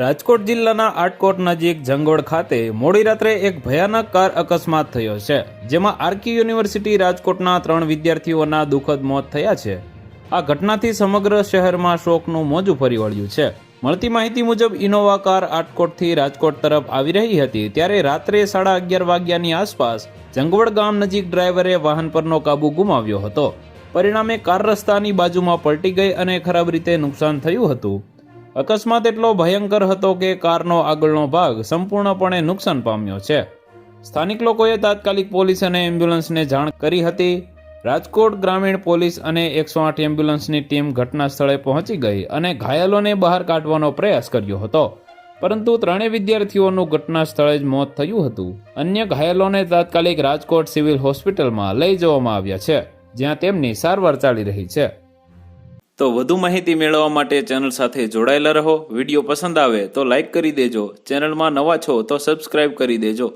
રાજકોટ જિલ્લાના આટકોટ નજીક જંગવડ ખાતે મોડી રાત્રે એક ભયાનક કાર અકસ્માત થયો છે, જેમાં આરકી યુનિવર્સિટી રાજકોટના 3 વિદ્યાર્થીઓના દુઃખદ મોત થયા છે. આ ઘટનાથી સમગ્ર શહેરમાં શોકનું મોજું ફરી વળ્યું છે. મળતી માહિતી મુજબ ઇનોવા કાર આટકોટથી રાજકોટ તરફ આવી રહી હતી, ત્યારે રાત્રે 11:30 વાગ્યાની આસપાસ જંગવડ ગામ નજીક ડ્રાઈવરે વાહન પરનો કાબુ ગુમાવ્યો હતો. પરિણામે કાર રસ્તાની બાજુમાં પલટી ગઈ અને ખરાબ રીતે નુકસાન થયું હતું. અકસ્માત એટલો ભયંકર હતો કે કારનો આગળનો ભાગ સંપૂર્ણપણે નુકસાન પામ્યો છે. સ્થાનિક લોકોએ તાત્કાલિક પોલીસ અને એમ્બ્યુલન્સને જાણ કરી હતી. રાજકોટ ગ્રામીણ પોલીસ અને 108 એમ્બ્યુલન્સની ટીમ ઘટના સ્થળે પહોંચી ગઈ અને ઘાયલોને બહાર કાઢવાનો પ્રયાસ કર્યો હતો, પરંતુ 3 વિદ્યાર્થીઓનું ઘટના સ્થળે જ મોત થયું હતું. અન્ય ઘાયલોને તાત્કાલિક રાજકોટ સિવિલ હોસ્પિટલમાં લઈ જવામાં આવ્યા છે, જ્યાં તેમની સારવાર ચાલી રહી છે. તો વધુ માહિતી મેળવવા માટે ચેનલ સાથે જોડાયેલા રહો. વિડીયો પસંદ આવે તો લાઈક કરી દેજો. ચેનલમાં નવા છો તો સબસ્ક્રાઈબ કરી દેજો.